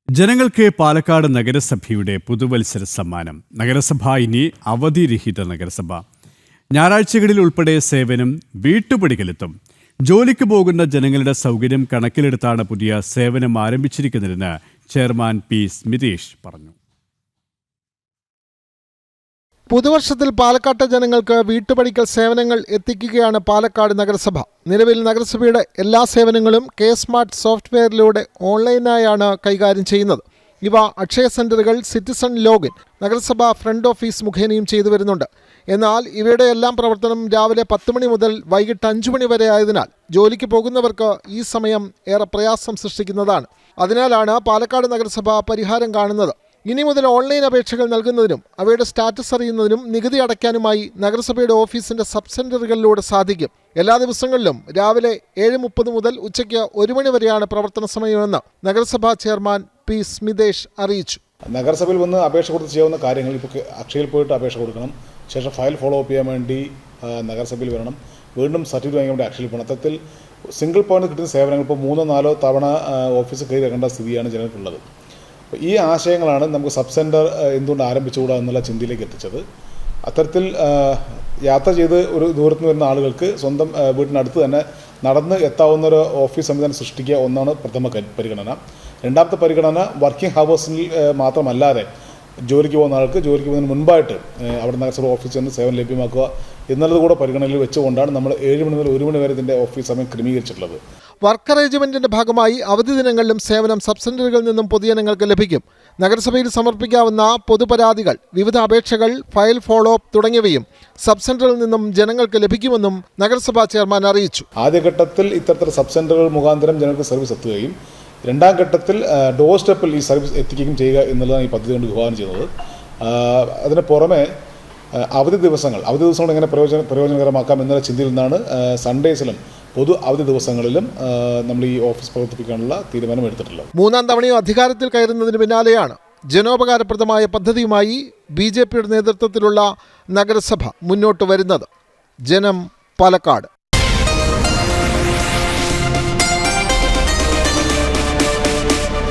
ജനങ്ങൾക്ക് പാലക്കാട് നഗരസഭയുടെ പുതുവത്സര സമ്മാനം. നഗരസഭ ഇനി അവധിരഹിത നഗരസഭ. ഞായറാഴ്ചകളിൽ ഉൾപ്പെടെ സേവനം വീട്ടുപടിക്കലെത്തും. ജോലിക്ക് പോകുന്ന ജനങ്ങളുടെ സൗകര്യം കണക്കിലെടുത്താണ് പുതിയ സേവനം ആരംഭിച്ചിരിക്കുന്നതെന്ന് ചെയർമാൻ പി സ്മിതേഷ് പറഞ്ഞു. പുതുവർഷത്തിൽ പാലക്കാട്ടെ ജനങ്ങൾക്ക് വീട്ടുപടിക്കൽ സേവനങ്ങൾ എത്തിക്കുകയാണ് പാലക്കാട് നഗരസഭ. നിലവിൽ നഗരസഭയുടെ എല്ലാ സേവനങ്ങളും കെ സ്മാർട്ട് സോഫ്റ്റ്വെയറിലൂടെ ഓൺലൈനായാണ് കൈകാര്യം ചെയ്യുന്നത്. ഇവ അക്ഷയ സെന്ററുകൾ, സിറ്റിസൺ ലോഗിൻ, നഗരസഭ ഫ്രണ്ട് ഓഫീസ് മുഖേനയും ചെയ്തു വരുന്നുണ്ട്. എന്നാൽ ഇവയുടെ എല്ലാം പ്രവർത്തനം രാവിലെ 10 മണി മുതൽ വൈകിട്ട് 5 മണി വരെ ആയതിനാൽ ജോലിക്ക് പോകുന്നവർക്ക് ഈ സമയം ഏറെ പ്രയാസം സൃഷ്ടിക്കുന്നതാണ്. അതിനാലാണ് പാലക്കാട് നഗരസഭ പരിഹാരം കാണുന്നത്. ഇനി മുതൽ ഓൺലൈൻ അപേക്ഷകൾ നൽകുന്നതിനും അവയുടെ സ്റ്റാറ്റസ് അറിയുന്നതിനും നികുതി അടയ്ക്കാനുമായി നഗരസഭയുടെ ഓഫീസിന്റെ സബ് സെന്ററുകളിലൂടെ സാധിക്കും. എല്ലാ ദിവസങ്ങളിലും രാവിലെ 7:30 മുതൽ ഉച്ചയ്ക്ക് 1 മണി വരെയാണ് പ്രവർത്തന സമയമെന്ന് നഗരസഭാ ചെയർമാൻ പി സ്മിതേഷ് അറിയിച്ചു. നഗരസഭയിൽ വന്ന് അപേക്ഷ കൊടുത്ത് ചെയ്യാവുന്ന കാര്യങ്ങൾ ഇപ്പോൾ അക്ഷയയിൽ പോയിട്ട് അപേക്ഷ കൊടുക്കണം. ശേഷം ഫയൽ ഫോളോ അപ്പ് ചെയ്യാൻ വേണ്ടി നഗരസഭയിൽ വരണം. വീണ്ടും സർട്ടിഫിക്കറ്റ് വാങ്ങാൻ വേണ്ടി അക്ഷയയിൽ പോകണം. അത്തരത്തിൽ സിംഗിൾ പോയിന്റ് കിട്ടുന്ന സേവനങ്ങൾ ഇപ്പോൾ 3-4 തവണ ഓഫീസിൽ കയറി ഇറങ്ങേണ്ട സ്ഥിതിയാണ് ജനങ്ങൾക്കുള്ളത്. ഈ ആശയങ്ങളാണ് നമുക്ക് സബ് സെൻറ്റർ എന്തുകൊണ്ട് ആരംഭിച്ചുകൂടാ എന്നുള്ള ചിന്തയിലേക്ക് എത്തിച്ചത്. അത്തരത്തിൽ യാത്ര ചെയ്ത് ഒരു ദൂരത്ത് നിന്ന് വരുന്ന ആളുകൾക്ക് സ്വന്തം വീടിനടുത്ത് തന്നെ നടന്ന് എത്താവുന്ന ഒരു ഓഫീസ് സംവിധാനം സൃഷ്ടിക്കുക ഒന്നാണ് പ്രഥമ പരിഗണന. രണ്ടാമത്തെ പരിഗണന വർക്കിംഗ് ഹവേഴ്സിൽ മാത്രമല്ലാതെ ജോലിക്ക് പോകുന്ന ആൾക്ക് ജോലിക്ക് പോകുന്നതിന് മുൻപായിട്ട് അവിടെ നഗരസഭ ഓഫീസിൽ നിന്ന് സേവനം ലഭ്യമാക്കുക എന്നുള്ളത് കൂടെ പരിഗണനയിൽ വെച്ചുകൊണ്ടാണ് നമ്മൾ 7 മണി മുതൽ 1 മണി വരെ ഇതിൻ്റെ ഓഫീസ് സമയം ക്രമീകരിച്ചിട്ടുള്ളത്. വർക്ക് അറേഞ്ച്മെന്റിന്റെ ഭാഗമായി അവധി ദിനങ്ങളിലും സേവനം സബ് സെന്ററുകളിൽ നിന്നും പൊതുജനങ്ങൾക്ക് ലഭിക്കും. നഗരസഭയിൽ സമർപ്പിക്കാവുന്ന പൊതുപരാതികൾ, വിവിധ അപേക്ഷകൾ, ഫയൽ ഫോളോ അപ്പ് തുടങ്ങിയവയും സബ് സെന്ററിൽ നിന്നും ജനങ്ങൾക്ക് ലഭിക്കുമെന്നും നഗരസഭാ ചെയർമാൻ അറിയിച്ചു. ആദ്യഘട്ടത്തിൽ ഇത്തരത്തിൽ സബ് സെന്ററുകൾ മുഖാന്തരം ജനങ്ങൾക്ക് സർവീസ് എത്തുകയും രണ്ടാം ഘട്ടത്തിൽ ഡോർ സ്റ്റെപ്പിൽ ഈ സർവീസ് എത്തിക്കുകയും ചെയ്യുക എന്നുള്ളതാണ് ഈ പദ്ധതി കൊണ്ട് വിഭാവനം ചെയ്യുന്നത്. അതിന് പുറമെ അവധി ദിവസങ്ങൾ എങ്ങനെ പ്രയോജനകരമാക്കാം എന്നുള്ള ചിന്തയിൽ നിന്നാണ് സൺഡേസിലും പൊതു അവധി ദിവസങ്ങളിലും നമ്മൾ ഈ ഓഫീസ് പ്രവർത്തിപ്പിക്കാനുള്ള തീരുമാനം എടുത്തിട്ടുള്ളത്. 3ാം തവണയും അധികാരത്തിൽ കയറുന്നതിന് പിന്നാലെയാണ് ജനോപകാരപ്രദമായ പദ്ധതിയുമായി BJPയുടെ നേതൃത്വത്തിലുള്ള നഗരസഭ മുന്നോട്ട് വരുന്നത്. ജനം, പാലക്കാട്.